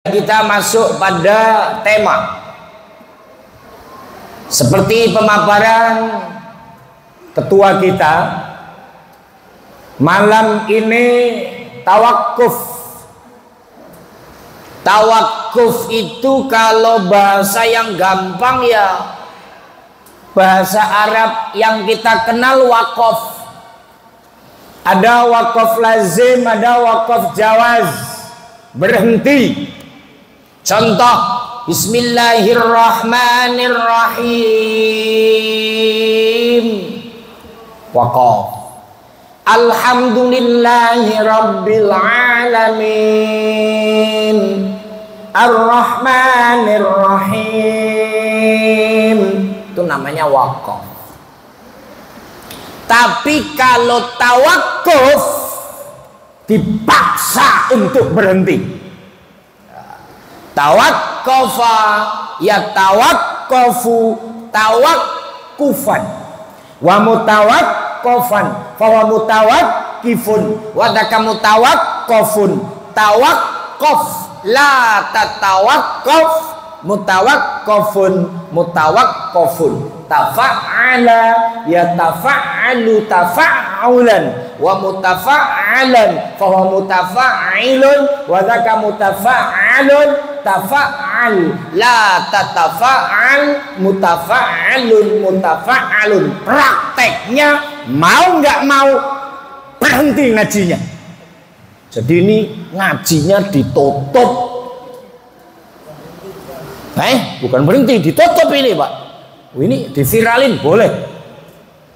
Kita masuk pada tema seperti pemaparan ketua kita malam ini, tawakuf. Tawakuf itu kalau bahasa yang gampang ya bahasa Arab yang kita kenal wakaf. Ada wakaf lazim, ada wakaf jawaz, berhenti. Contoh, Bismillahirrahmanirrahim, waqaf. Alhamdulillahi rabbil alamin, Ar-Rahmanir-Rahim. Itu namanya waqaf. Tapi kalau tawakuf dipaksa untuk berhenti. Tawakkafa ya tawakkafu tawakkufan wa mutawakkafan fa wa mutawakkifun wa daka mutawakkafun tawakkaf la tatawakkaf mutawakkafun mutawakkafun tafa'ala ya tafa'alu tafa'ulan wa mutafa'alan fa wa mutafa'ilun wa daka mutafa'alun tafa'al la tatafa'al mutafa'alun mutafa'alun. Prakteknya mau nggak mau berhenti ngajinya. Jadi ini ngajinya ditutup. Bukan berhenti, ditutup ini Pak. Ini diviralin boleh.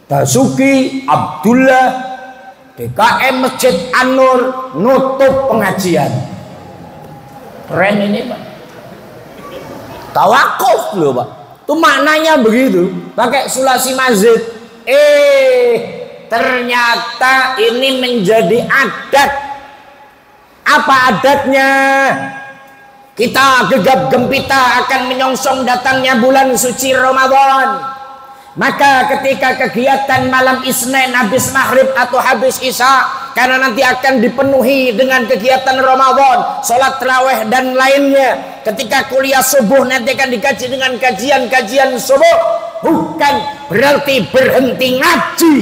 Basuki Abdullah DKM Masjid An-Nur nutup pengajian. Keren ini Pak. Tawakuf loh Pak. Itu maknanya begitu. Pakai sulasi mazid. Ternyata ini menjadi adat. Apa adatnya? Kita gegap gempita akan menyongsong datangnya bulan suci Ramadan. Maka ketika kegiatan malam Isnin habis maghrib atau habis isya, karena nanti akan dipenuhi dengan kegiatan Ramadan, sholat tarawih dan lainnya. Ketika kuliah subuh nanti akan dikaji dengan kajian-kajian subuh. Bukan berarti berhenti ngaji.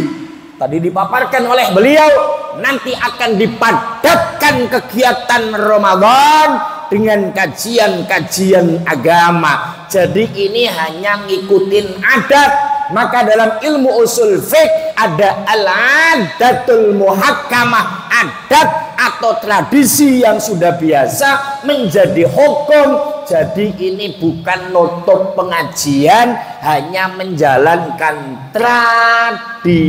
Tadi dipaparkan oleh beliau, nanti akan dipadatkan kegiatan Ramadan dengan kajian-kajian agama. Jadi ini hanya ngikutin adat. Maka dalam ilmu usul fiqh ada al-adatul muhakkamah, adat atau tradisi yang sudah biasa menjadi hukum. Jadi ini bukan nutup pengajian, hanya menjalankan tradisi.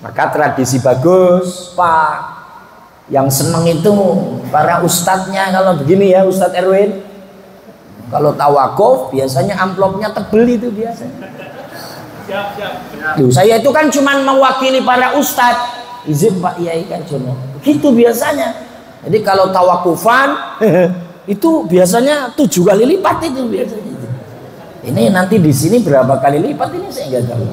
Maka tradisi bagus Pak. Yang seneng itu para ustadznya. Kalau begini ya Ustadz Erwin, kalau tawakuf biasanya amplopnya tebel itu biasanya. Duh, saya itu kan cuma mewakili para ustadz. Izin Pak Yai kan cuma begitu biasanya. Jadi kalau tawakufan itu biasanya 7 kali lipat itu biasanya. Ini nanti di sini berapa kali lipat ini saya nggak tahu.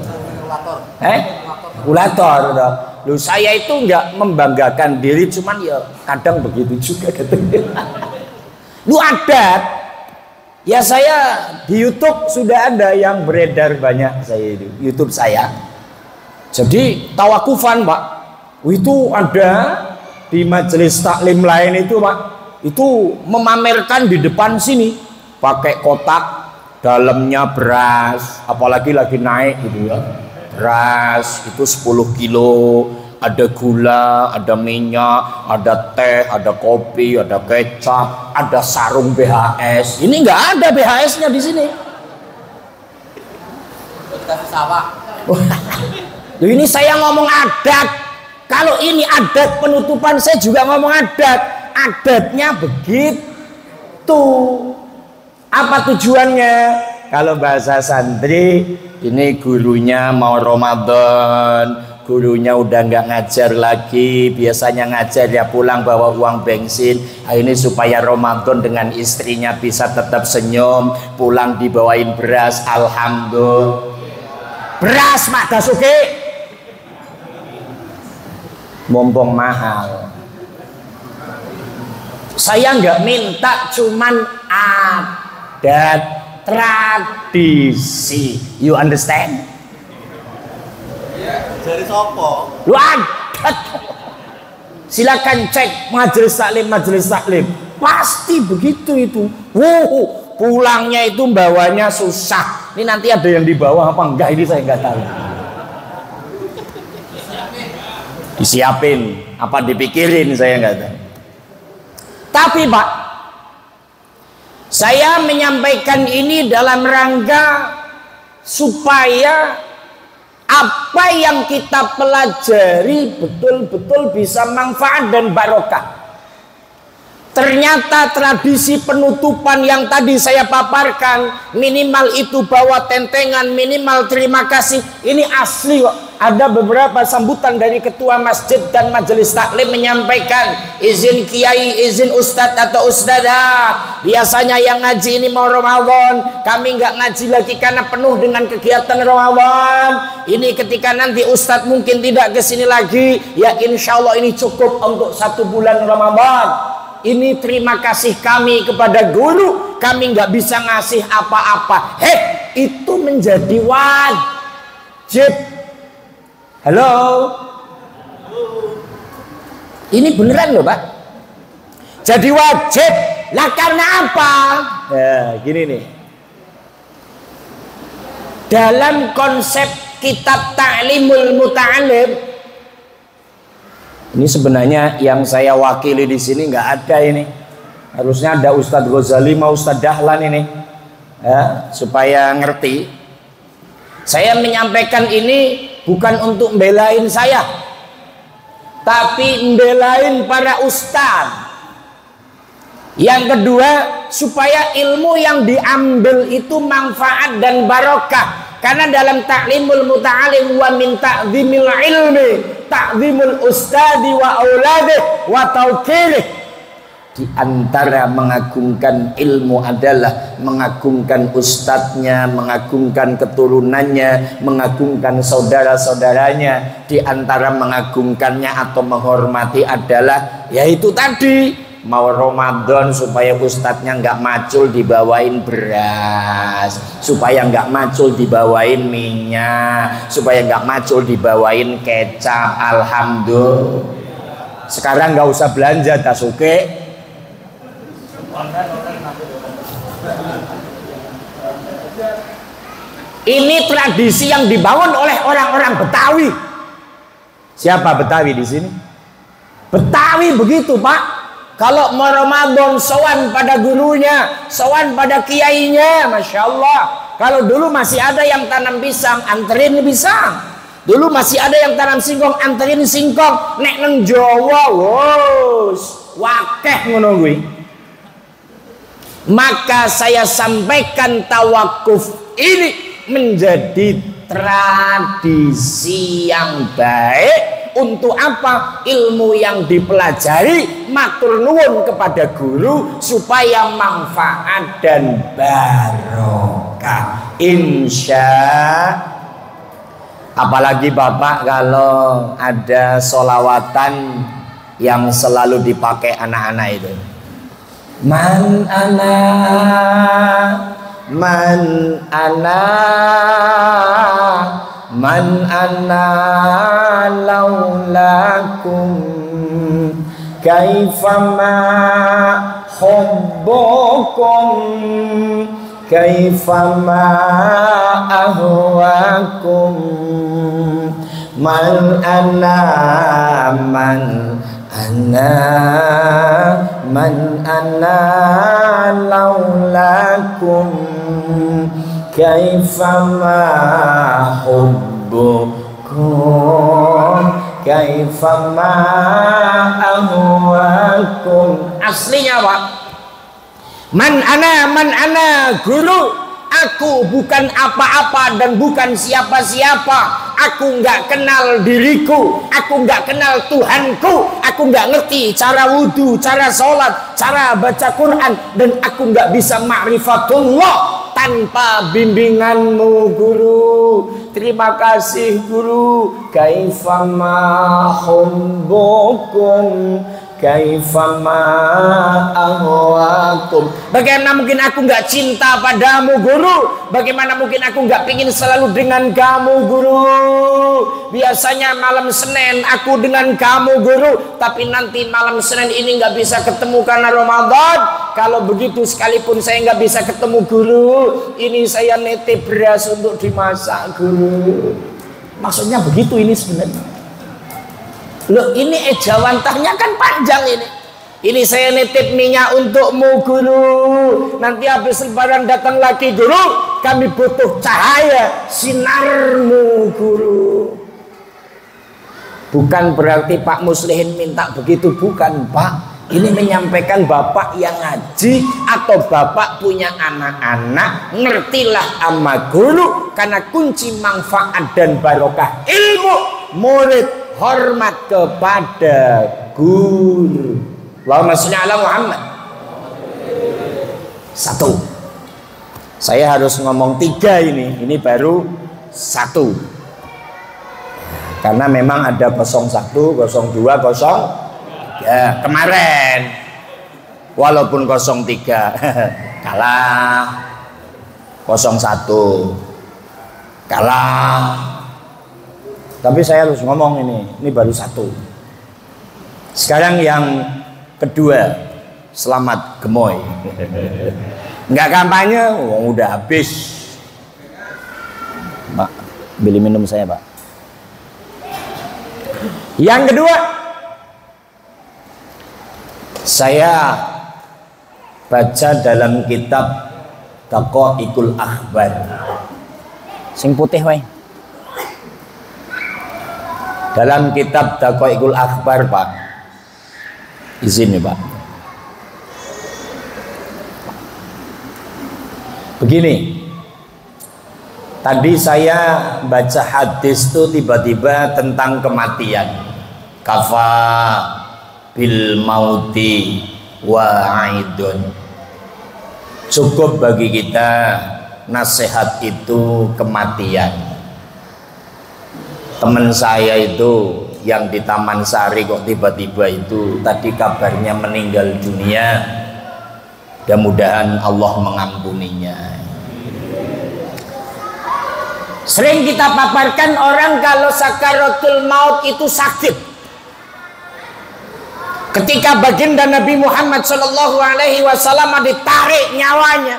Kalkulator. Loh, saya itu nggak membanggakan diri, cuman ya kadang begitu juga katanya. Lu adat. Ya saya di YouTube sudah ada yang beredar banyak saya itu YouTube saya. Jadi tawakufan Pak. Itu ada di majelis taklim lain itu Pak. Itu memamerkan di depan sini pakai kotak dalamnya beras, apalagi lagi naik gitu ya. Beras itu 10 kilo, ada gula, ada minyak, ada teh, ada kopi, ada kecap, ada sarung BHS. Ini nggak ada BHS-nya di sini. Ini saya ngomong adat. Kalau ini adat penutupan, saya juga ngomong adat. Adatnya begitu. Apa tujuannya? Kalau bahasa santri, ini gurunya mau Ramadan, gurunya udah nggak ngajar lagi, biasanya ngajar ya pulang bawa uang bensin. Ini supaya Ramadan dengan istrinya bisa tetap senyum, pulang dibawain beras, alhamdulillah. Beras Mak Dasuki mumpung mahal. Saya nggak minta cuman adat, tradisi. You understand? Dari sopo? Lu adat. Silakan cek majelis taklim. Pasti begitu itu. Pulangnya itu bawanya susah. Ini nanti ada yang di bawah apa enggak, ini saya nggak tahu. Disiapin apa dipikirin saya nggak tahu. Tapi Pak, saya menyampaikan ini dalam rangka supaya apa yang kita pelajari betul-betul bisa manfaat dan barokah. Ternyata tradisi penutupan yang tadi saya paparkan, minimal itu bawa tentengan, minimal terima kasih, ini asli kok. Ada beberapa sambutan dari ketua masjid dan majelis taklim menyampaikan izin kiai, izin ustadz atau ustadzah. Biasanya yang ngaji ini mau Ramadan, kami nggak ngaji lagi karena penuh dengan kegiatan Ramadan. Ini ketika nanti ustadz mungkin tidak kesini lagi, ya insya Allah ini cukup untuk 1 bulan Ramadan. Ini terima kasih kami kepada guru, kami nggak bisa ngasih apa-apa. Itu menjadi wajib. Halo, ini beneran loh Pak. Jadi wajib. Lah karena apa? Ya gini nih. Dalam konsep kitab Ta'limul Muta'alim, ini sebenarnya yang saya wakili di sini nggak ada ini. Harusnya ada Ustadz Ghazali mau Ustadz Dahlan ini, ya, supaya ngerti. Saya menyampaikan ini bukan untuk membelain saya, tapi membelain para ustadz. Yang kedua, supaya ilmu yang diambil itu manfaat dan barokah. Karena dalam Ta'limul Muta'alim wa min ta'zimil ilmi ta'zimul ustadi wa auladih wa tauqirih. Di antara mengagungkan ilmu adalah mengagungkan ustadznya, mengagungkan keturunannya, mengagungkan saudara-saudaranya. Di antara mengagungkannya atau menghormati adalah yaitu tadi, mau Ramadan supaya ustadznya nggak macul dibawain beras, supaya nggak macul dibawain minyak, supaya nggak macul dibawain kecap. Alhamdulillah. Sekarang nggak usah belanja Dasuke. Ini tradisi yang dibangun oleh orang-orang Betawi. Siapa Betawi di sini? Betawi begitu Pak. Kalau mau Ramadan sowan pada gurunya, sowan pada kiainya, masya Allah. Kalau dulu masih ada yang tanam pisang, anterin pisang. Dulu masih ada yang tanam singkong, anterin singkong. Nek neng Jawa, wos, wakeh ngono kuwi. Maka saya sampaikan tawakuf ini menjadi tradisi yang baik. Untuk apa? Ilmu yang dipelajari matur nuwun kepada guru supaya manfaat dan barokah. Apalagi Bapak kalau ada solawatan yang selalu dipakai anak-anak itu. Man ana laulakum kaifama hubbukum kaifama ahwakum man ana laulakum kaifama hubbukum kaifama ahwakum. Aslinya Pak, man ana guru, aku bukan apa-apa dan bukan siapa-siapa. Aku nggak kenal diriku, aku nggak kenal Tuhanku, aku nggak ngerti cara wudhu, cara sholat, cara baca Quran, dan aku nggak bisa ma'rifatullah tanpa bimbinganmu guru. Terima kasih guru. Kaifama hubbukum kaifama ahwakum. Bagaimana mungkin aku nggak cinta padamu guru? Bagaimana mungkin aku nggak pingin selalu dengan kamu guru? Biasanya malam Senin aku dengan kamu guru, tapi nanti malam Senin ini nggak bisa ketemu karena Ramadan. Kalau begitu sekalipun saya nggak bisa ketemu guru, ini saya nitip beras untuk dimasak guru. Maksudnya begitu ini sebenarnya. Loh, ini ejawantahnya kan panjang ini. Ini saya nitip minyak untukmu guru. Nanti habis lebaran datang lagi guru. Kami butuh cahaya sinarmu guru. Bukan berarti Pak Muslihin minta begitu, bukan Pak. Ini menyampaikan bapak yang ngaji atau bapak punya anak-anak, ngertilah sama guru, karena kunci manfaat dan barokah ilmu murid hormat kepada guru. Allahumma sholli ala Muhammad. Satu. Saya harus ngomong tiga ini baru satu. Karena memang ada 01, 02, 03 kemarin. Walaupun 03 kalah, 01 kalah. Tapi saya harus ngomong ini baru satu. Sekarang yang kedua, selamat gemoy. Nggak kampanye, udah habis. Pak, beli minum saya Pak. Yang kedua, saya baca dalam kitab Daqaiqul Akhbar. Sing putih wae. Dalam kitab Daqaiqul Akhbar Pak. Izin ya Pak. Begini. Tadi saya baca hadis tuh tiba-tiba tentang kematian. Kafa bil mauti wa'idun. Cukup bagi kita nasihat itu kematian. Teman saya itu yang di Taman Sari kok tiba-tiba itu tadi kabarnya meninggal dunia. Mudah-mudahan Allah mengampuninya. Sering kita paparkan orang kalau sakaratul maut itu sakit. Ketika baginda Nabi Muhammad SAW ditarik nyawanya,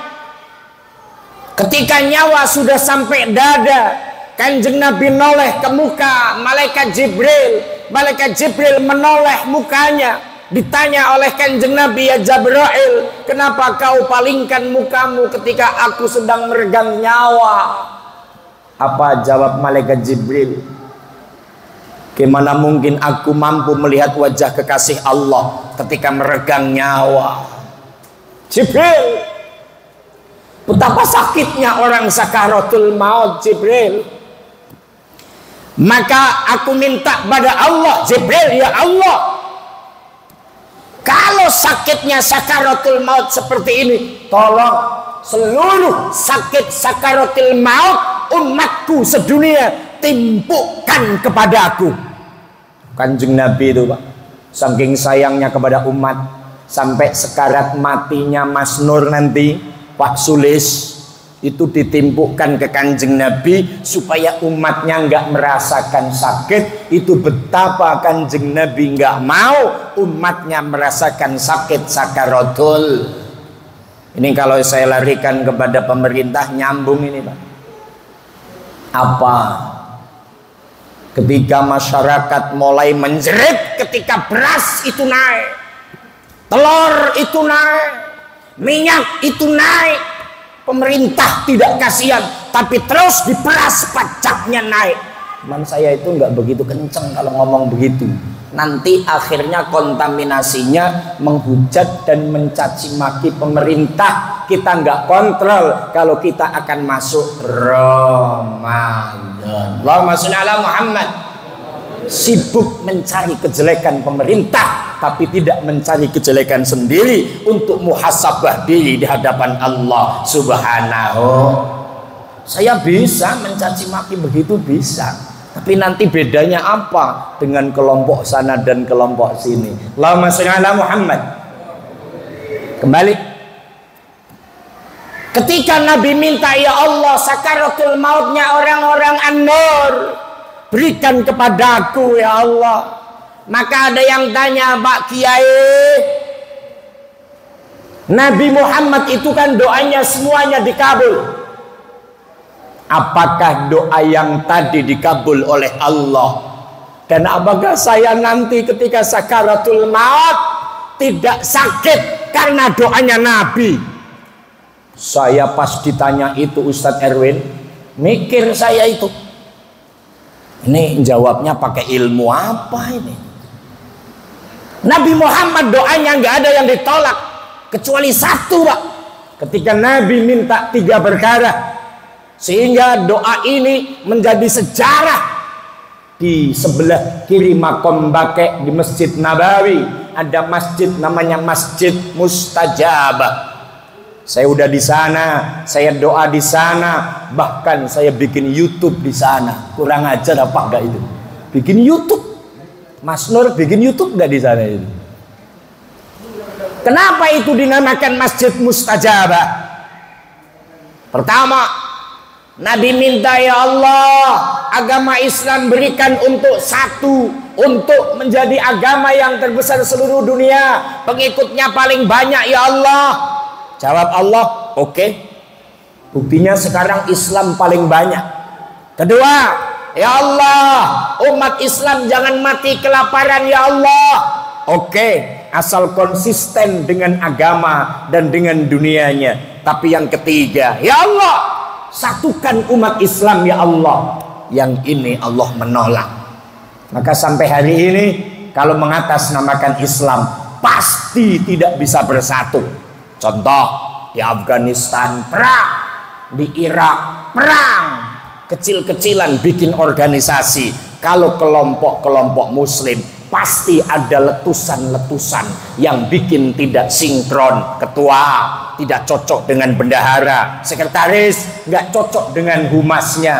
ketika nyawa sudah sampai dada, Kanjeng Nabi noleh ke muka malaikat Jibril menoleh mukanya. Ditanya oleh Kanjeng Nabi, ya Jibril, kenapa kau palingkan mukamu ketika aku sedang meregang nyawa? Apa jawab malaikat Jibril? Gimana mungkin aku mampu melihat wajah kekasih Allah ketika meregang nyawa? Jibril, betapa sakitnya orang sakaratul maut Jibril. Maka aku minta pada Allah, Jibril, ya Allah, kalau sakitnya sakaratul maut seperti ini, tolong seluruh sakit sakaratul maut umatku sedunia timpukkan kepada aku. Kanjeng Nabi itu Pak, saking sayangnya kepada umat, sampai sekarat matinya Mas Nur nanti, Pak Sulis, itu ditimpukkan ke Kanjeng Nabi supaya umatnya nggak merasakan sakit. Itu betapa Kanjeng Nabi nggak mau umatnya merasakan sakit sakaratul. Ini kalau saya larikan kepada pemerintah nyambung ini Pak. Apa? Ketika masyarakat mulai menjerit ketika beras itu naik, telur itu naik, minyak itu naik, pemerintah tidak kasihan, tapi terus diperas pajaknya naik. Teman saya itu nggak begitu kenceng kalau ngomong begitu. Nanti akhirnya kontaminasinya menghujat dan mencaci maki pemerintah. Kita nggak kontrol kalau kita akan masuk Ramadan. Allahumma sholli ala Muhammad. Sibuk mencari kejelekan pemerintah, tapi tidak mencari kejelekan sendiri untuk muhasabah diri di hadapan Allah Subhanahu. Saya bisa mencaci maki begitu, bisa. Tapi nanti bedanya apa dengan kelompok sana dan kelompok sini? Allahumma sholli ala Muhammad. Kembali. Ketika Nabi minta, ya Allah, sakaratul mautnya orang-orang An-Nur, berikan kepadaku ya Allah. Maka ada yang tanya, Pak Kiai, Nabi Muhammad itu kan doanya semuanya dikabul. Apakah doa yang tadi dikabul oleh Allah? Dan apakah saya nanti ketika sakaratul maut tidak sakit karena doanya Nabi? Saya pas ditanya itu Ustadz Erwin, mikir saya itu. Ini jawabnya pakai ilmu apa ini? Nabi Muhammad doanya nggak ada yang ditolak kecuali satu, Pak. Ketika Nabi minta 3 perkara, sehingga doa ini menjadi sejarah. Di sebelah kiri makom Baqi' di Masjid Nabawi ada masjid namanya Masjid Mustajabah. Saya udah di sana, saya doa di sana, bahkan saya bikin YouTube di sana. Kurang ajar apa enggak itu? Bikin YouTube. Mas Nur bikin YouTube enggak di sana itu? Kenapa itu dinamakan Masjid Mustajabah? Pertama, Nabi minta, ya Allah, agama Islam berikan untuk satu, untuk menjadi agama yang terbesar seluruh dunia, pengikutnya paling banyak, ya Allah. Jawab Allah, oke. Buktinya sekarang Islam paling banyak. Kedua, ya Allah, umat Islam jangan mati kelaparan, ya Allah. Oke, asal konsisten dengan agama dan dengan dunianya. Tapi yang ketiga, ya Allah, satukan umat Islam, ya Allah. Yang ini Allah menolak. Maka sampai hari ini kalau mengatasnamakan Islam pasti tidak bisa bersatu. Contoh, di Afghanistan perang, di Irak perang, kecil-kecilan bikin organisasi. Kalau kelompok-kelompok muslim pasti ada letusan-letusan yang bikin tidak sinkron. Ketua tidak cocok dengan bendahara, sekretaris nggak cocok dengan humasnya.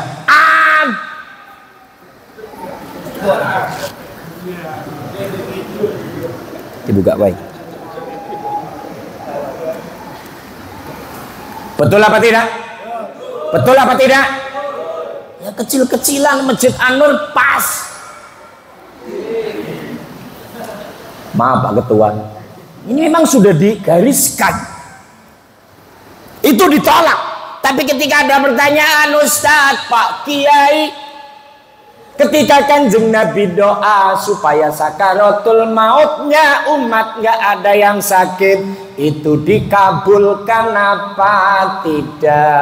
Dibuka baik. Betul apa tidak? Betul apa tidak? Ya kecil-kecilan Masjid An-Nur pas. Maaf Pak Ketua, ini memang sudah digariskan. Itu ditolak. Tapi ketika ada pertanyaan, Ustadz, Pak Kiai, ketika Kanjeng Nabi doa supaya sakaratul mautnya umat nggak ada yang sakit, itu dikabulkan apa tidak?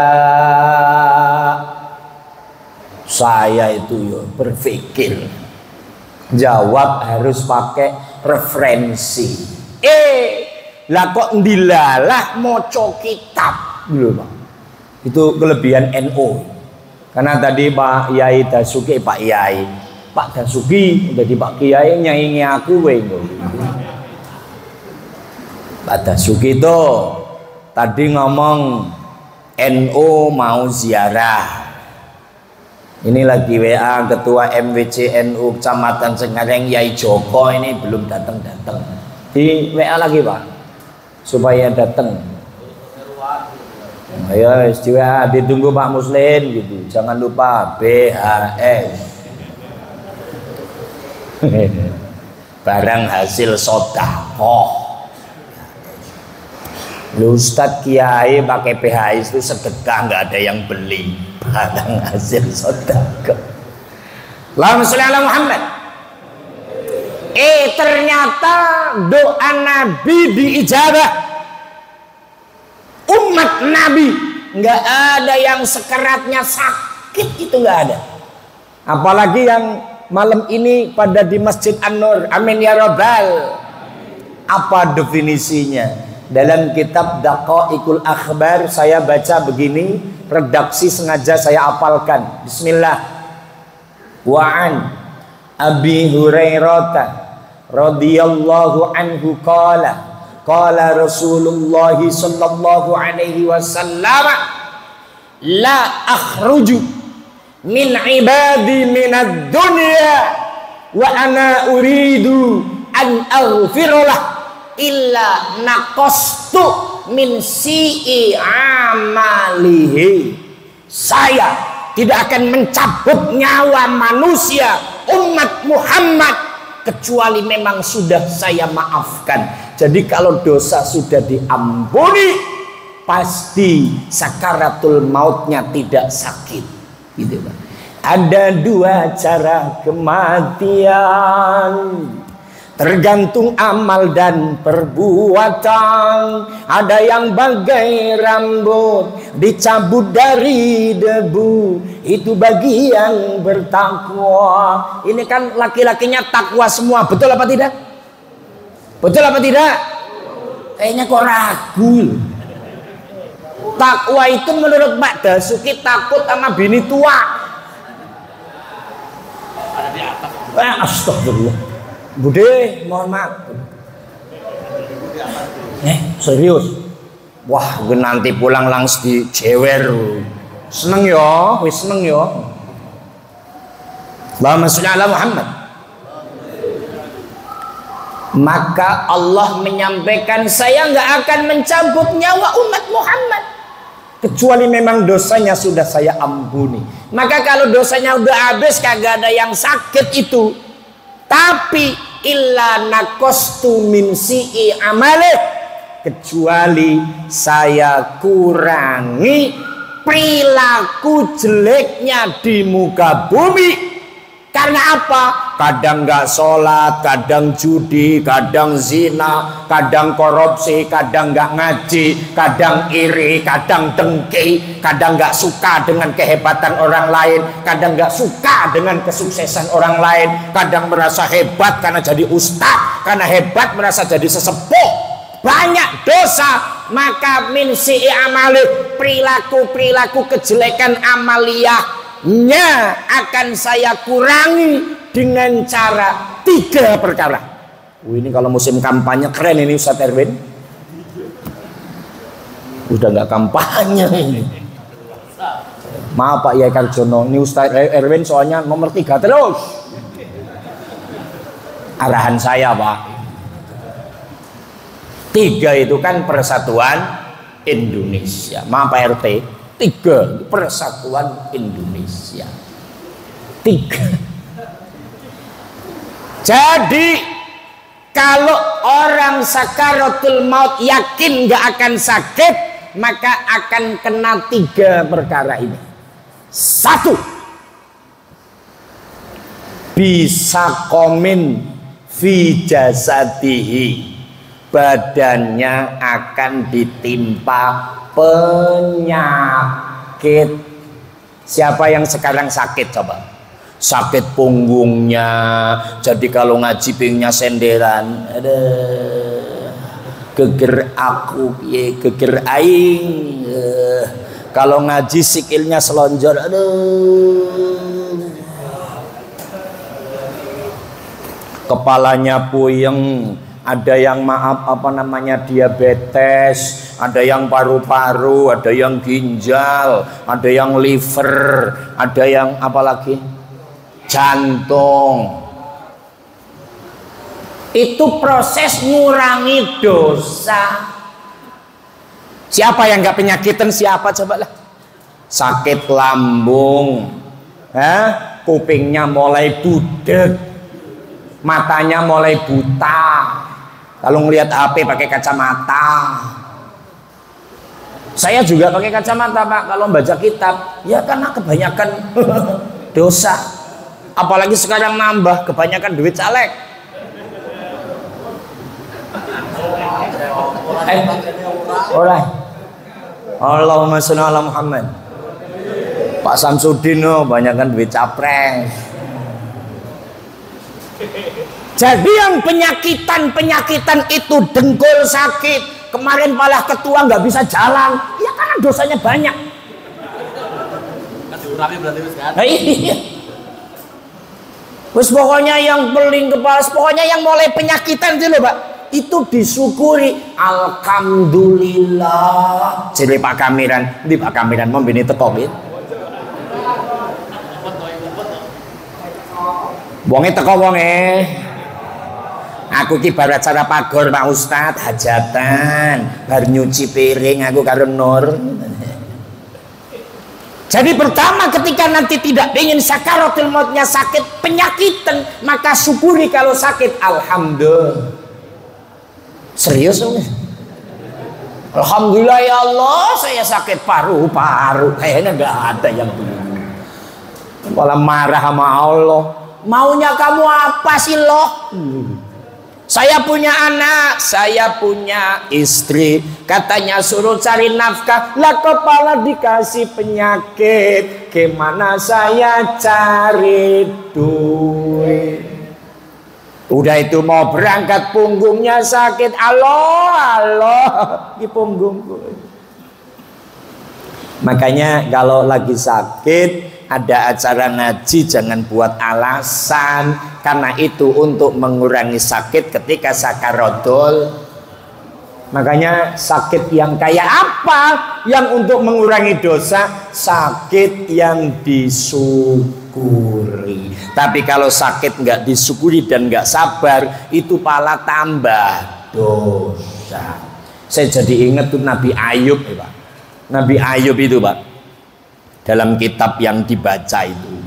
Saya itu berpikir, jawab harus pakai referensi. Lah kok ndilalah moco kitab dulu, Pak. Itu kelebihan NU. Karena tadi Pak Yai Dasuki, Pak Yai, Pak Dasuki jadi Pak Kiai nyanyi aku weng. Pak Dasuki itu tadi ngomong NU mau ziarah. Ini lagi WA Ketua MWC NU Kecamatan Cengkareng Yai Joko ini belum datang-datang. Di WA lagi Pak, supaya datang. Ayo istiwa ditunggu Pak Muslim gitu. Jangan lupa BHS. Barang hasil sedekah. Ustadz Kiai pakai BHS itu sedekah, nggak ada yang beli. Barang hasil sedekah. Allahumma sholli ala Muhammad. Ternyata doa Nabi diijabah. Umat Nabi nggak ada yang sekeratnya sakit, itu nggak ada. Apalagi yang malam ini pada di Masjid An-Nur. Amin ya Rabbal. Apa definisinya? Dalam kitab Daqaiqul Akhbar saya baca begini, redaksi sengaja saya apalkan. Bismillah. Wa'an Abi Hurairah radhiyallahu anhu qala qala Rasulullah sallallahu alaihi wasallam la akhruju min ibadi minad dunya wa ana uridu an aghfirullah illa naqastu min si'i amalihi. Saya tidak akan mencabut nyawa manusia umat Muhammad kecuali memang sudah saya maafkan. Jadi kalau dosa sudah diampuni, pasti sakaratul mautnya tidak sakit, gitu Pak. Ada dua cara kematian, tergantung amal dan perbuatan. Ada yang bagai rambut dicabut dari debu, itu bagi yang bertakwa. Ini kan laki-lakinya takwa semua, betul apa tidak? Betul apa tidak? Kayaknya kok ragu. Takwa itu menurut Pak Dasuki takut sama bini tua. Astagfirullah. Bude, mohon maaf. Serius. Wah, gue nanti pulang langsung di jewer. Seneng yo, wis seneng yo. Allahumma sholli ala Muhammad. Maka Allah menyampaikan, saya nggak akan mencabut nyawa umat Muhammad kecuali memang dosanya sudah saya ampuni. Maka kalau dosanya udah habis, kagak ada yang sakit itu. Tapi illa naqastu min si'i amalih, kecuali saya kurangi perilaku jeleknya di muka bumi. Karena apa? Kadang nggak sholat, kadang judi, kadang zina, kadang korupsi, kadang nggak ngaji, kadang iri, kadang dengki, kadang nggak suka dengan kehebatan orang lain, kadang nggak suka dengan kesuksesan orang lain, kadang merasa hebat karena jadi ustadz, karena hebat merasa jadi sesepuh. Banyak dosa, maka min si'i amalik, perilaku kejelekan amaliyahnya akan saya kurangi dengan cara 3 perkara. Ini kalau musim kampanye keren ini Ustaz Erwin. Udah nggak kampanye ini. Maaf Pak Yai Karjono, ini Ustaz Erwin soalnya nomor 3 terus. Arahan saya Pak. 3 itu kan persatuan Indonesia. Maaf Pak RT. 3 persatuan Indonesia. 3. Jadi kalau orang sakaratul maut yakin gak akan sakit, maka akan kena 3 perkara ini. 1, bisa komen fi jasadihi, badannya akan ditimpa penyakit. Siapa yang sekarang sakit coba? Sakit punggungnya, jadi kalau ngaji pingnya senderan, ada geger aku, ye geger aing. Kalau ngaji sikilnya selonjor, aduh. Kepalanya puyeng, ada yang diabetes, ada yang paru-paru, ada yang ginjal, ada yang liver, ada yang apalagi? Jantung. Itu proses ngurangi dosa. Siapa yang nggak penyakitan? Siapa coba lah? Sakit lambung, kupingnya mulai budek, matanya mulai buta, kalau ngelihat HP pakai kacamata. Saya juga pakai kacamata Pak kalau baca kitab, ya karena kebanyakan dosa. Apalagi sekarang nambah, kebanyakan duit caleg. Alright. Allahumma sholli ala Muhammad. Pak Samsudin banyakkan duit capres. Jadi yang penyakitan itu dengkul sakit, kemarin malah ketua nggak bisa jalan, ya karena dosanya banyak. Iya. Wes pokoknya yang beling kepala, pokoknya yang mulai penyakitan itu loh Pak, itu disyukuri. Alhamdulillah. Jadi Pak Kamiran, di Pak Kamiran membini teko gitu. Wonge teko wonge. Aku ki bar acara pagor Pak Ustad hajatan, bar nyuci piring aku karo Nur. Jadi pertama ketika nanti tidak ingin sakaratul mautnya sakit penyakitan, maka syukuri kalau sakit. Alhamdulillah. Serius dong? Alhamdulillah ya Allah, saya sakit paru-paru. Kayaknya nggak ada yang begini. Malah marah sama Allah. Maunya kamu apa sih loh? Saya punya anak, saya punya istri. Katanya suruh cari nafkah, lah kepala dikasih penyakit. Gimana saya cari duit? Udah itu mau berangkat punggungnya sakit. Allah di punggungku. Makanya kalau lagi sakit ada acara ngaji jangan buat alasan, karena itu untuk mengurangi sakit ketika sakaratul. Makanya sakit yang kayak apa yang untuk mengurangi dosa? Sakit yang disyukuri. Tapi kalau sakit nggak disyukuri dan nggak sabar, itu pala tambah dosa. Saya jadi ingat tuh Nabi Ayub, Pak. Nabi Ayub itu, Pak, dalam kitab yang dibaca itu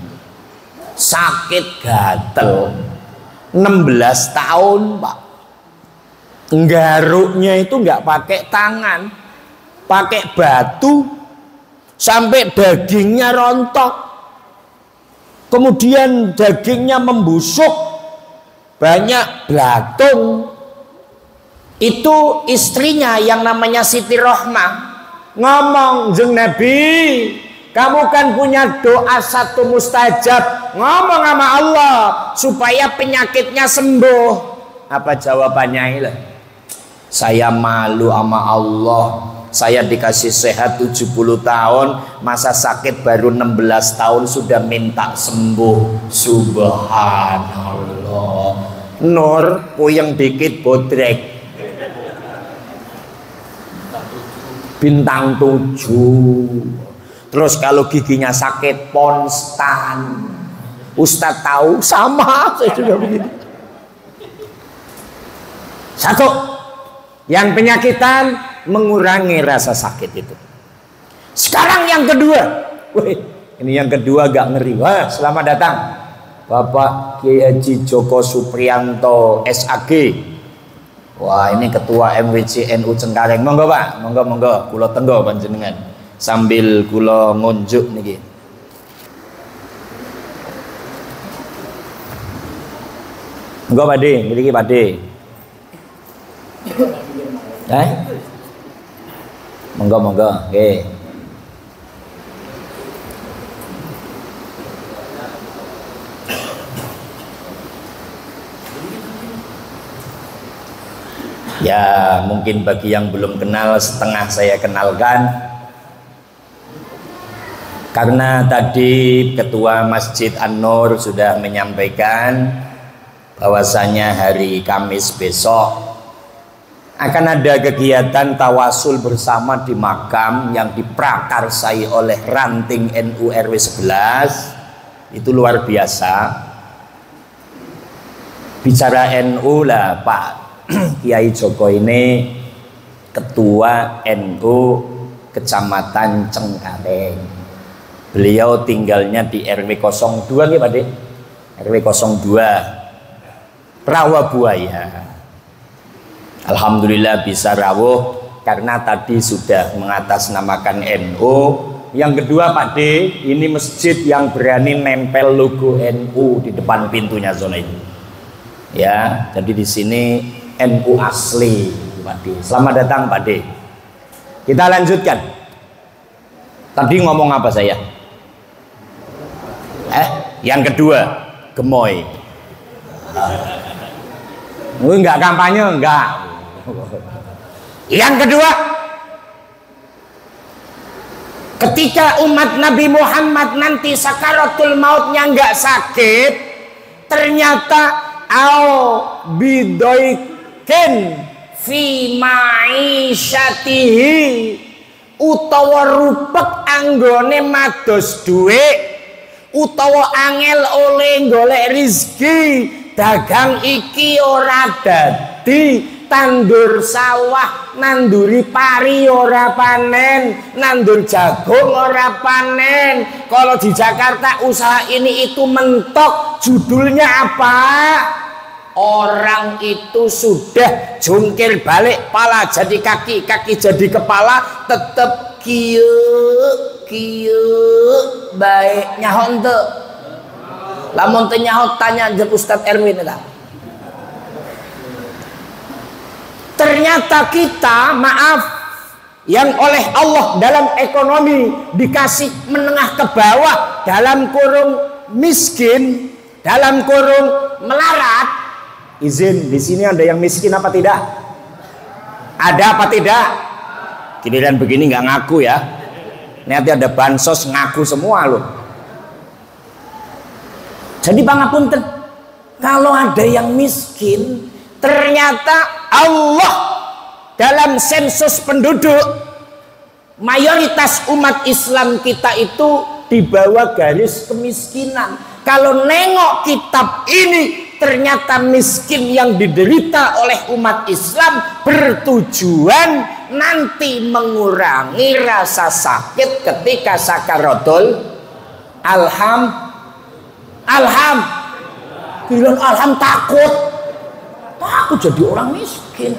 sakit gatel 16 tahun, Pak. Nggaruknya itu nggak pakai tangan, pakai batu sampai dagingnya rontok, kemudian dagingnya membusuk, banyak belatung. Itu istrinya yang namanya Siti Rohmah ngomong, "Jeng Nabi, kamu kan punya doa satu mustajab, ngomong sama Allah supaya penyakitnya sembuh." Apa jawabannya ini? Saya malu sama Allah. Saya dikasih sehat 70 tahun, masa sakit baru 16 tahun sudah minta sembuh. Subhanallah. Nur puyeng dikit bodrek. Bintang 7. Terus kalau giginya sakit ponstan. Ustadz tahu sama saya juga begitu. Satu, yang penyakitan mengurangi rasa sakit itu. Sekarang yang kedua. Wih, ini yang kedua agak ngeri. Wah, selamat datang Bapak Kiai Haji Joko Supriyanto SAG. Wah, ini ketua MWC NU Cengkareng. Monggo Pak, monggo kula tenggo panjenengan sambil kula ngunjuk niki. Monggo Pak De, niki Pak De. Monggo, nggih. Ya, mungkin bagi yang belum kenal setengah saya kenalkan. Karena tadi Ketua Masjid An-Nur sudah menyampaikan bahwasanya hari Kamis besok akan ada kegiatan tawasul bersama di makam yang diprakarsai oleh ranting NU RW 11. Itu luar biasa. Bicara NU lah Pak Kiai Joko ini ketua NU Kecamatan Cengkareng. Beliau tinggalnya di RW 02 nih Pak De. RW 02 Rawabuaya. Alhamdulillah bisa rawuh karena tadi sudah mengatasnamakan NU. Yang kedua Pak D, ini masjid yang berani nempel logo NU di depan pintunya zona itu. Ya, jadi di sini NU asli Pak D. Selamat datang Pak D. Kita lanjutkan. Tadi ngomong apa saya? Yang kedua, gemoy. Enggak kampanye, enggak. Yang kedua, ketika umat Nabi Muhammad nanti sakaratul mautnya enggak sakit, ternyata bidoikin fi ma'isyatihi utawa rupek anggone mados duit utawa angel oleh golek rizki, dagang iki ora dadi, tandur sawah nanduri pari ora panen, nandur jagung ora panen. Kalau di Jakarta usaha ini itu mentok, judulnya apa? Orang itu sudah jungkir balik, pala jadi kaki, kaki jadi kepala, tetep kieu baik nyaho henteu. Lamun teu nyaho tanya jeung Ustaz Erwin eta. Ternyata kita, maaf, yang oleh Allah dalam ekonomi dikasih menengah ke bawah, dalam kurung miskin, dalam kurung melarat. Izin, di sini ada yang miskin apa tidak? Ada apa tidak? Giliran begini nggak ngaku ya. Nanti ada bansos ngaku semua loh. Jadi pangapunten, kalau ada yang miskin, ternyata Allah dalam sensus penduduk, mayoritas umat Islam kita itu di bawah garis kemiskinan. Kalau nengok kitab ini, ternyata miskin yang diderita oleh umat Islam bertujuan nanti mengurangi rasa sakit ketika sakaratul alham takut jadi orang miskin.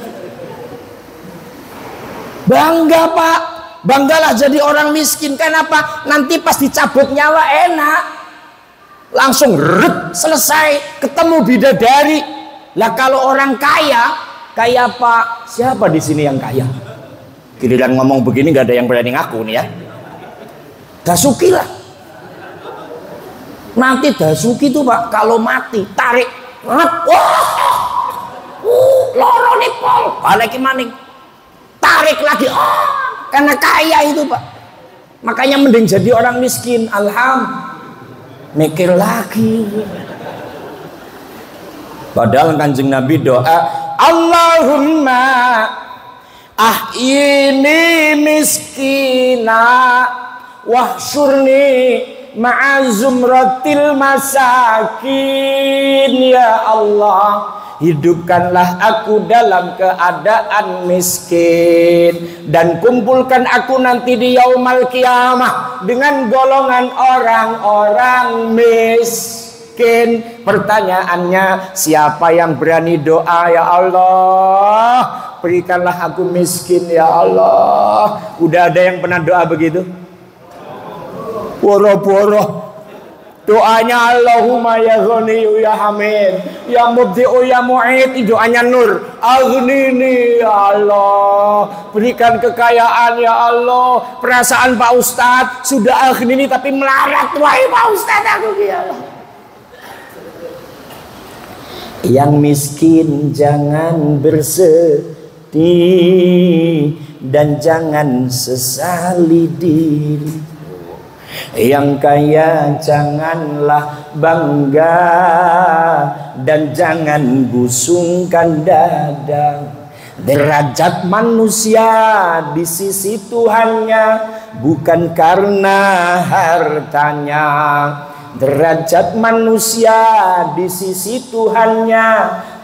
Bangga Pak, banggalah jadi orang miskin. Kenapa? Nanti pas dicabut nyawa enak, langsung selesai, ketemu bidadari. Lah kalau orang kaya, kaya Pak, siapa di sini yang kaya? Giliran ngomong begini gak ada yang berani ngaku nih ya. Dasuki lah. Nanti Dasuki tuh Pak, kalau mati tarik, loro nih pol, balik maning, tarik lagi, karena kaya itu Pak. Makanya mending jadi orang miskin. Mikir lagi. Padahal Kanjeng Nabi doa, Allahumma ahyini miskina wahsyurni ma'azumratil masakin. Ya Allah, hidupkanlah aku dalam keadaan miskin dan kumpulkan aku nanti di yaumal kiamah dengan golongan orang-orang miskin. Pertanyaannya, siapa yang berani doa, ya Allah berikanlah aku miskin ya Allah? Udah ada yang pernah doa begitu? Boro-boro doanya Allahumma ya Ghani ya Hamid ya Mubdi'u ya Mu'id, doanya Nur. Aghnini ya Allah, berikan kekayaan ya Allah. Perasaan Pak Ustadz sudah aghnini tapi melarat, wahai Pak Ustadz aku ya Allah. Yang miskin jangan bersedih dan jangan sesali diri. Yang kaya janganlah bangga dan jangan busungkan dada. Derajat manusia di sisi Tuhannya bukan karena hartanya. Derajat manusia di sisi Tuhannya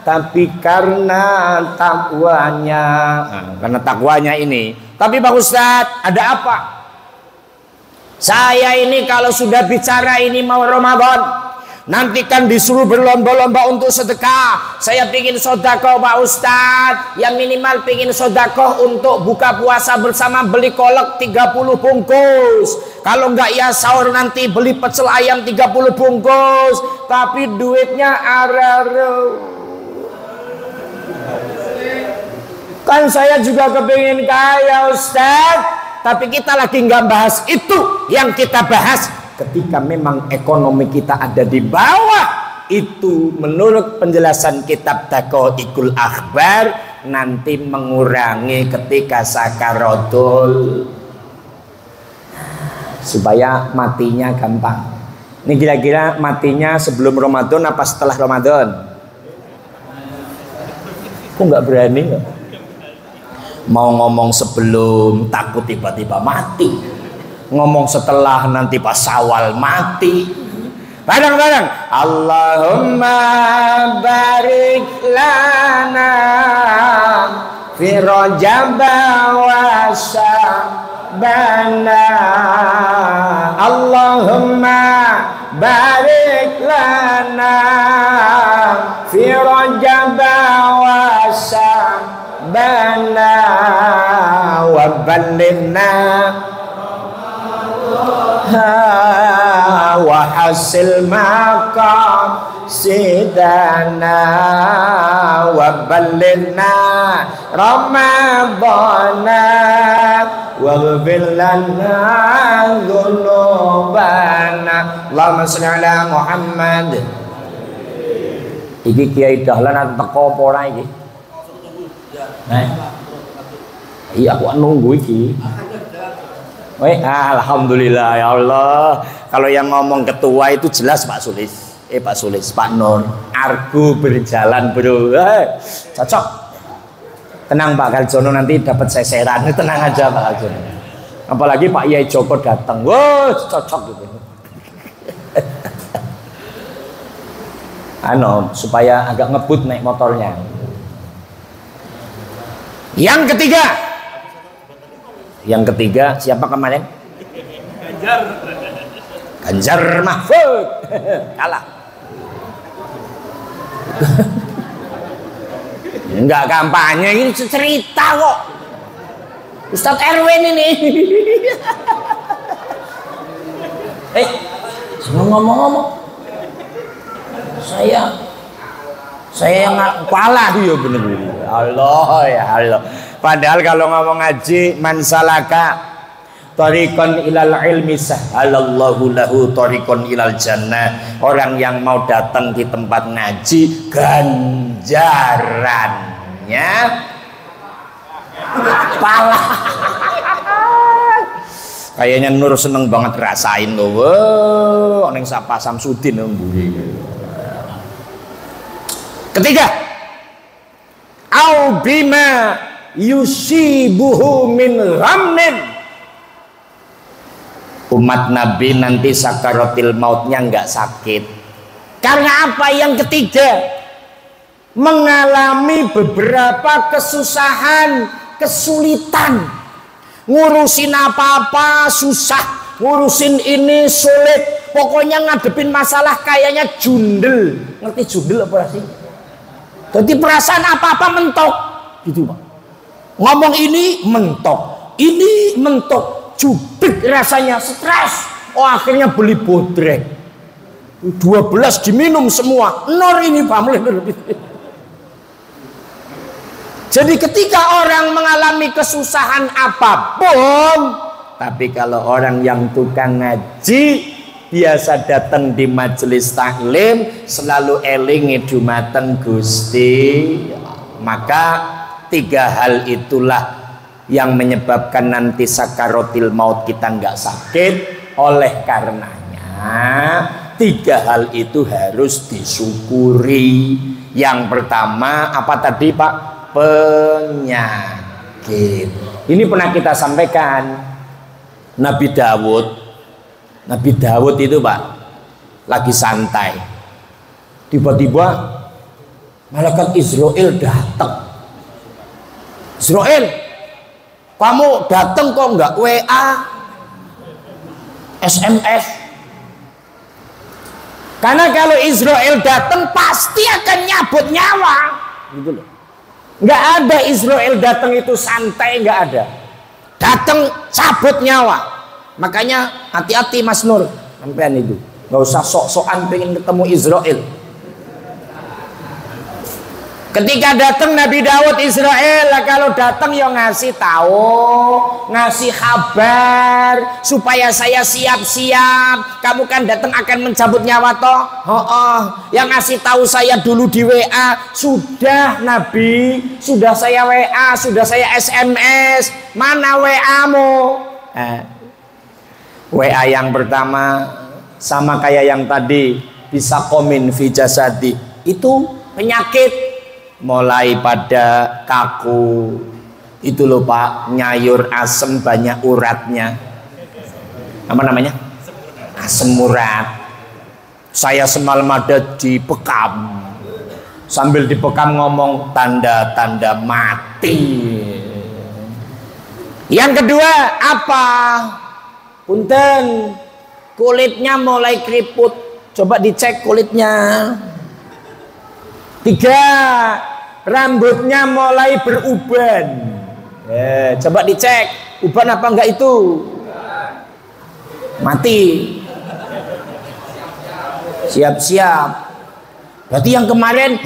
tapi karena takwanya. Karena takwanya ini. Tapi Pak Ustadz, ada apa? Saya ini kalau sudah bicara ini mau Ramadan, nanti kan disuruh berlomba-lomba untuk sedekah. Saya pingin sodakoh Pak Ustadz, yang minimal pingin sodakoh untuk buka puasa bersama, beli kolak 30 bungkus. Kalau enggak ya sahur nanti beli pecel ayam 30 bungkus. Tapi duitnya araro. Kan saya juga kepingin kaya Ustadz. Tapi kita lagi nggak bahas itu. Yang kita bahas ketika memang ekonomi kita ada di bawah. Itu menurut penjelasan kitab Daqaiqul Akhbar nanti mengurangi ketika sakaratul, supaya matinya gampang. Ini kira-kira matinya sebelum Ramadan apa setelah Ramadan? Kok nggak berani nggak? Mau ngomong sebelum takut tiba-tiba mati, ngomong setelah nanti pas Syawal mati. Bareng-bareng. Allahumma barik lana fi Rajab wa Sya'bana. Allahumma barik lana fi Rajab wa Sya'bana wa ballighna wa hasil maqasidana wa ballighna Ramadana waghfir lana dzunubana. Allahumma sholli ala Muhammad. Iki Kiai Dahlan teko apa ora iki? Iya aku nunggu iki. Alhamdulillah ya Allah. Kalau yang ngomong ketua itu jelas Pak Sulis. Pak Sulis, Pak Nur. Argo berjalan bro. Cocok. Tenang Pak Kaljono, nanti dapat seseran. Tenang aja Pak Kaljono. Apalagi Pak Yai Joko datang. Wah cocok gitu. Supaya agak ngebut naik motornya. Yang ketiga siapa kemarin? Ganjar Mahfud. Kalah. Enggak kampanye, ini cerita kok. Ustadz Erwin ini. Ngomong-ngomong, saya yang kalah dia bener. Allah ya Allah. Padahal kalau ngomong ngaji, man salaka tariqan ilal ilmi sahalallahu lahu tariqan ilal jannah. Orang yang mau datang di tempat ngaji, ganjarannya pala. Kayaknya Nur seneng banget rasain loh. Neng Sapa Samsudin mburi. Ketiga, au bima yusibuhu min ghamnin. Umat Nabi nanti sakaratil mautnya nggak sakit. Karena apa? Yang ketiga, mengalami beberapa kesusahan, kesulitan. Ngurusin apa-apa susah, ngurusin ini sulit. Pokoknya ngadepin masalah kayaknya jundel. Ngerti jundel apa sih? Jadi perasaan apa-apa mentok gitu Pak. Ngomong ini mentok, ini mentok, jubik rasanya, stres. Oh akhirnya beli bodrek 12 diminum semua. Nor ini Pak. Jadi ketika orang mengalami kesusahan apapun, tapi kalau orang yang tukang ngaji biasa datang di majelis taklim selalu eling dumateng Gusti, maka tiga hal itulah yang menyebabkan nanti sakaratil maut kita nggak sakit. Oleh karenanya tiga hal itu harus disyukuri. Yang pertama apa tadi Pak? Penyakit. Ini pernah kita sampaikan. Nabi Dawud itu Pak lagi santai, tiba-tiba malaikat Israel datang. Israel, kamu datang kok nggak WA, SMS? Karena kalau Israel datang pasti akan nyabut nyawa, gitu loh. Nggak ada Israel datang itu santai, nggak ada. Datang cabut nyawa. Makanya hati-hati Mas Nur, sampean itu nggak usah sok-sokan pengen ketemu Israel. Ketika datang Nabi Daud Israel, kalau datang ya ngasih tahu, ngasih kabar supaya saya siap-siap. Kamu kan datang akan mencabut nyawa toh. Yang ngasih tahu saya dulu di WA. Sudah Nabi, sudah saya WA, sudah saya SMS. Mana WA-mu? WA yang pertama sama kayak yang tadi, bisa komen fi jasadi. Itu penyakit. Mulai pada kaku, itu loh Pak, nyayur asem banyak uratnya. Apa namanya? Asem urat. Saya semalam ada di Bekam, sambil di Bekam ngomong tanda-tanda mati. Yang kedua apa? Punten, kulitnya mulai keriput, coba dicek kulitnya. 3, rambutnya mulai beruban. Coba dicek, uban apa enggak itu? Mati. Siap-siap. Berarti yang kemarin,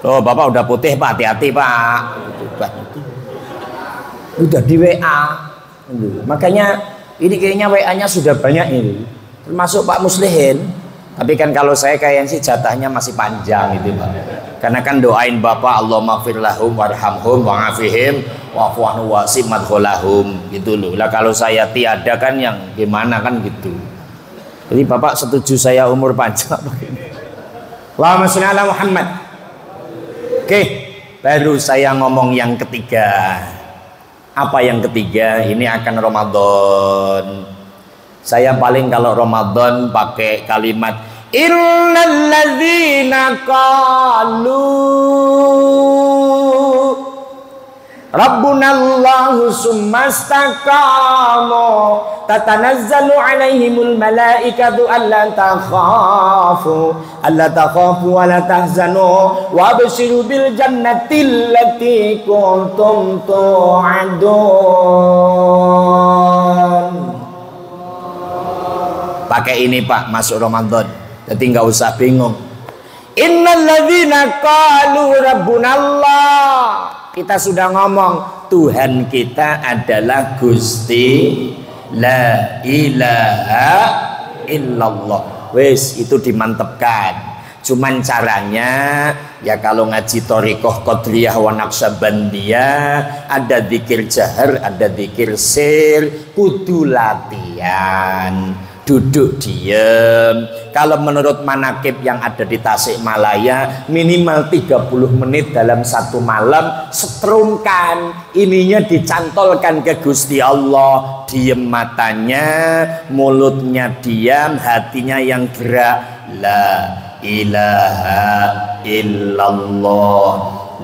oh Bapak udah putih Pak, hati-hati Pak. Udah di WA. Makanya ini kayaknya WA-nya sudah banyak ini. Termasuk Pak Muslihin. Tapi kan kalau saya kayaknya sih jatahnya masih panjang itu Pak. Karena kan doain Bapak Allahumma gfir lahum warhamhum wa'afihim wa'fu anhum wasi' madkhalahum gitu loh. Lah kalau saya tiada kan yang gimana kan gitu. Jadi Bapak setuju saya umur panjang apa gini? Allahumma sholli ala Muhammad. Oke, baru saya ngomong yang ketiga. Apa yang ketiga? Ini akan Ramadan. Saya paling kalau Ramadan pakai kalimat innal ladzina qalu Rabbunallahu summastaqamu tatanazzalu alaihimul malaikatu alla takhafu wa la tahzanu wa abshiru bil jannati allati kuntum tu'adun. Pakai ini Pak, masuk Ramadan. Jadi nggak usah bingung. Innal ladzina qalu rabbunallah. Kita sudah ngomong Tuhan kita adalah Gusti la ilaha illallah. Wes itu dimantepkan. Cuman caranya ya kalau ngaji Thariqah Qadriyah wa Naqsabandiyah ada zikir jahar, ada zikir sir, kudu latihan. Duduk diem. Kalau menurut manakib yang ada di Tasikmalaya minimal 30 menit dalam satu malam, setrumkan ininya dicantolkan ke Gusti Allah. Diem matanya, mulutnya diam, hatinya yang gerak. La ilaha illallah,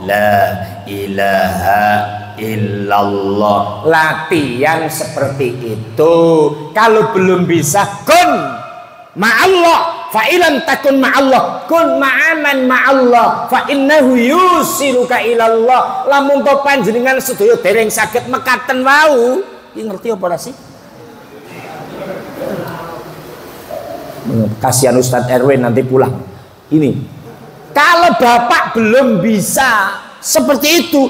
la ilaha illallah. Latihan seperti itu. Kalau belum bisa kun ma'allah fa ilam takun ma'allah kun ma'aman ma'allah fa innahu yusiruka ilallah. Lamun to panjenengan sedaya dereng saged mekaten wau. Iki ngerti apa ora sih? Kasihan Ustadz Erwin nanti pulang. Ini kalau Bapak belum bisa seperti itu,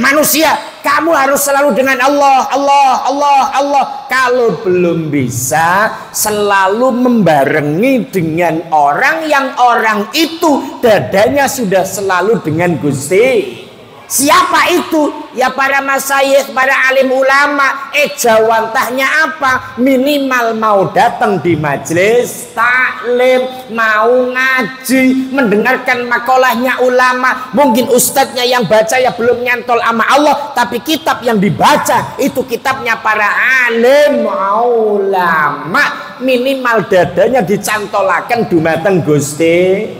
manusia, kamu harus selalu dengan Allah, Allah, Allah, Allah. Kalau belum bisa, selalu membarengi dengan orang yang orang itu dadanya sudah selalu dengan Gusti. Siapa itu? Ya para masyayikh, para alim ulama. Jawantahnya apa? Minimal mau datang di majelis taklim, mau ngaji, mendengarkan makolahnya ulama. Mungkin ustadznya yang baca ya belum nyantol sama Allah, tapi kitab yang dibaca itu kitabnya para alim ulama. Minimal dadanya dicantolakan dumateng Gusti.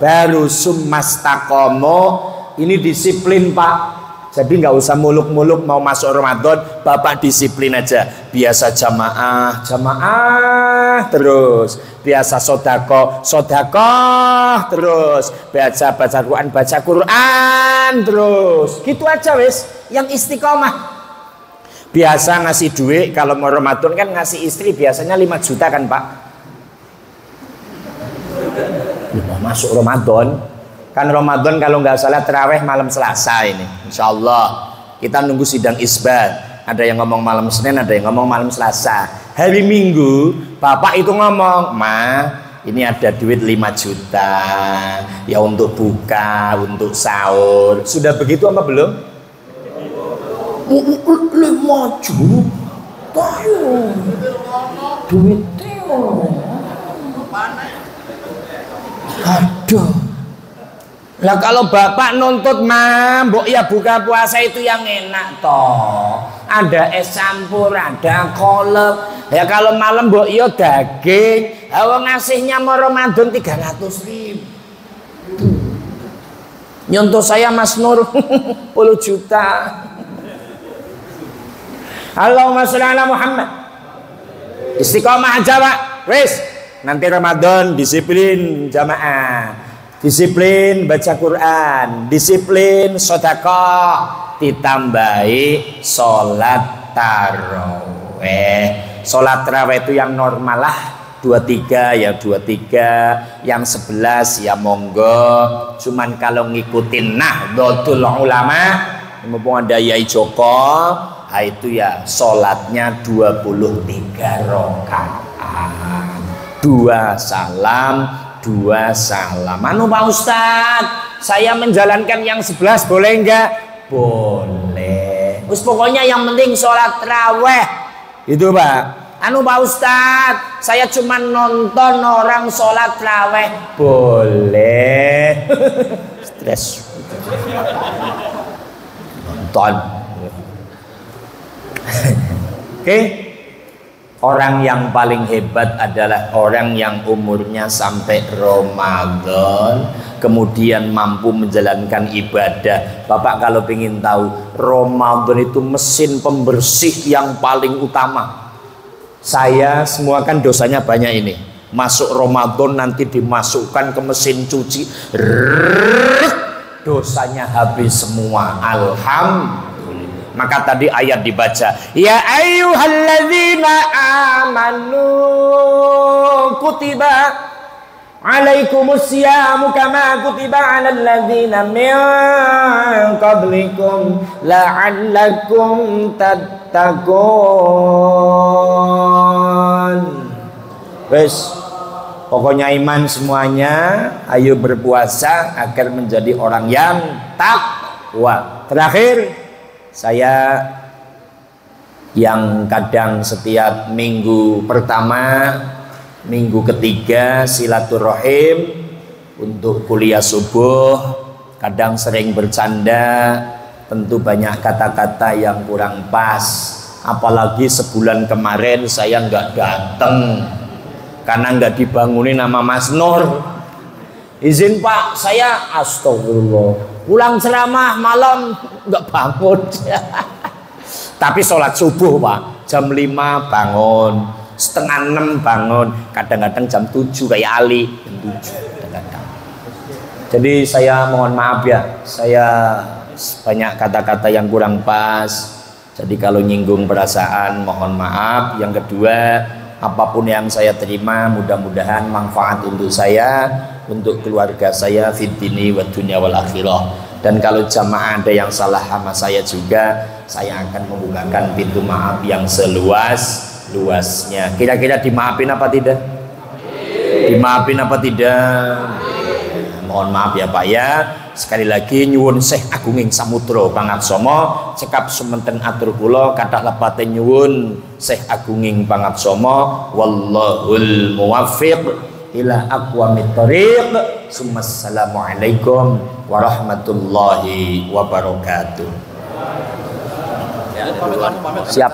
Baru summastaqomo. Ini disiplin Pak. Jadi nggak usah muluk-muluk mau masuk Ramadan, Bapak disiplin aja. Biasa jamaah, jamaah terus. Biasa sodako, sodako terus. Baca Quran, baca Quran terus. Gitu aja wis. Yang istiqomah. Biasa ngasih duit kalau mau Ramadan kan ngasih istri biasanya 5 juta kan Pak. Mau masuk Ramadan. Kan Ramadan kalau nggak salah terawih malam Selasa ini, Insya Allah. Kita nunggu sidang isbat. Ada yang ngomong malam Senin, ada yang ngomong malam Selasa. Hari Minggu, Bapak itu ngomong, Ma, ini ada duit 5 juta. Ya untuk buka, untuk sahur. Sudah begitu apa belum? 5 juta. Duitnya. Aduh. Lah kalau bapak nuntut mbok ya buka puasa itu yang enak toh. Ada es campur, ada kolak. Ya kalau malam mbok yo daging. Wong ngasihnya mau Ramadan 300.000. Nyontoh saya Mas Nur 10 juta. Allahumma sholli ala Muhammad. Istiqomah aja Pak. Wis, nanti Ramadan disiplin jamaah, disiplin baca Quran, disiplin sedekah, ditambahi sholat taraweh. Sholat taraweh itu yang normal lah, 23 ya 23, yang 11 ya monggo. Cuman kalau ngikutin Nahdlatul Ulama, mumpung ada Yai Joko, itu ya sholatnya 23 rakaat, 2 salam 2 salam. Anu Pak Ustadz, saya menjalankan yang 11 boleh enggak? Boleh. Terus pokoknya yang penting sholat taraweh itu Pak. Anu Pak Ustadz, saya cuma nonton orang sholat taraweh. Boleh. Stres. Nonton. Oke. Orang yang paling hebat adalah orang yang umurnya sampai Ramadan kemudian mampu menjalankan ibadah. Bapak kalau ingin tahu, Ramadan itu mesin pembersih yang paling utama. Saya semua kan dosanya banyak ini. Masuk Ramadan nanti dimasukkan ke mesin cuci, dosanya habis semua. Alhamdulillah. Maka tadi ayat dibaca, ya ayyuhalladzina amanu kutiba alaikumusyamu kama kutiba alal ladzina min qablikum la'allakum tattaqun. Wes, pokoknya iman semuanya, ayo berpuasa agar menjadi orang yang takwa. Terakhir, saya yang kadang setiap minggu pertama, minggu ketiga silaturahim untuk kuliah subuh, kadang sering bercanda, tentu banyak kata-kata yang kurang pas. Apalagi sebulan kemarin saya nggak datang karena nggak dibangunin nama Mas Nur. Izin Pak, saya astagfirullah pulang ceramah malam nggak bangun. Tapi sholat subuh Pak, jam 5 bangun, setengah 6 bangun, kadang-kadang jam 7 kayak Ali, jam 7 kadang-kadang. Jadi saya mohon maaf ya, saya banyak kata-kata yang kurang pas. Jadi kalau nyinggung perasaan mohon maaf. Yang kedua, apapun yang saya terima mudah-mudahan manfaat untuk saya, untuk keluarga saya, fid dini wa dunya wal akhirah. Dan kalau jamaah ada yang salah sama saya juga, saya akan membukakan pintu maaf yang seluas-luasnya. Kira-kira dimaafin apa tidak? Dimaafin apa tidak? Mohon maaf ya Pak ya. Sekali lagi nyuwun Syekh Agunging Samudra Pangaksama cekap sumenten atur kula kathah lepate nyuwun Syekh Agunging Pangaksama wallahul muwaffiq ila aqwamit thoriq. Assalamualaikum warahmatullahi wabarakatuh. Siap.